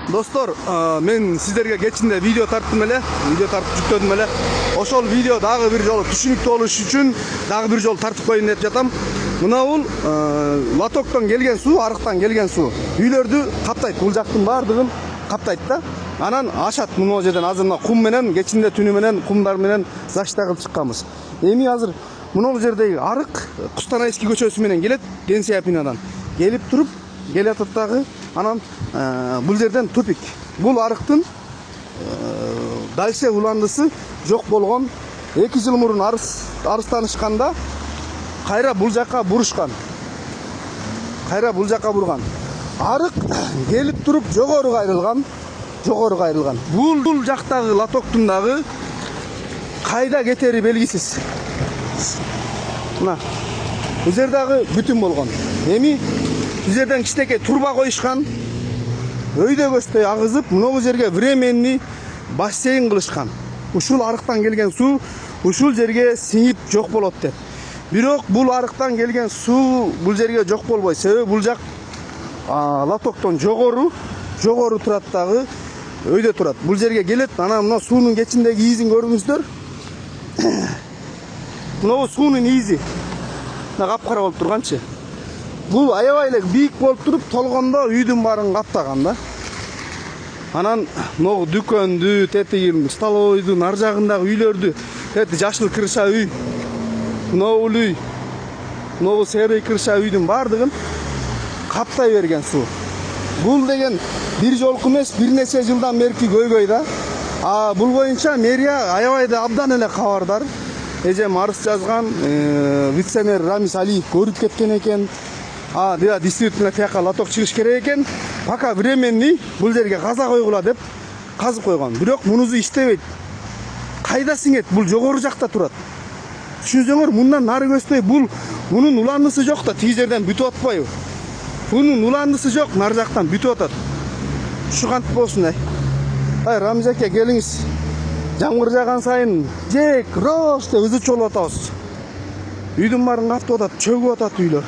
Достор, мен сіздерге кечинде видео тарттым эле, жүктөдүм эле. Ошол видео дагы бир жолу түшүнүктүү болуш үчүн дагы бир жолу тартып коеюн деп жатам. Мына бул лотоктон келген суу, арыктан келген суу үйлөрдү каптайт. Бул жактын баардыгын каптайт да. Анан ашат мына жерден азыр мына кум менен, кечинде түнү менен кумдар менен зашта кылып чыкканбыз. Эми азыр мына жердеги арык Кустанайский көчөсү менен келет, Генсиапинадан. Келип туруп, келет дагы. Анан бул жерден тупик. Бул арыктын дальше уландысы жок болгон. 2 жыл мурун арыстанышканда кайра бул жакка бурушкан. Арык келип туруп жогору кайрылган. Бул жактагы лотоктун дагы кайда кетери белгисиз. Мына бул жер дагы бүтүн болгон. Эми бул жерден кичинекей турба коюшкан. Өйдө көздөй агызып, мына бул жерге временный бассейн кылышкан. Ушул арыктан келген суу ушул жерге сиңип жок болот деп. Бирок бул арыктан келген суу бул жерге жок болбойт. Себеби бул жак лотоктон жогору турат дагы, өйдө турат. Бул жерге келет, анан мына суунун кечиндеги изин көрүңүздөр. Мына бул суунун изи. Мына капкара болуп турганчы. Бул аябай эле бийик болуп туруп, толгондо үйдүн баарын каптаган да. Анан могу дүкөндү, тетиги столовойдун ар жагындагы үйлөрдү, тети жашыл крыша үй, мына бул серый крыша үйдүн баардыгын каптай берген суу. Бул деген бир жолку эмес, бир нече жылдан берки көйгөй да. Бул боюнча мэрия аябай да абдан эле кабардар. Эжем арыз жазган, вице-мэр Рамис Алиев көрүп кеткен экен. Действительно тияка лоток чыгыш керек экен. Пока временный бул жерге каза койгула деп казып койгон. Бирок мунусу иштебейт. Кайда сиңет? Бул жогору жакта турат. Түшүнсөңөр, мындан нары көздөй мунун уландысы жок да, тиги жерден бүтүп атпайбы? Бунун уландысы жок, нары жактан бүтүп атат. Ушу кантип болсун Рамиз аке, келиңиз. Жамгыр жаган сайын жек, рош деп ызы чолуп атабыз. Үйдүн баарын каптап атат, чөгүп атат үйлөр.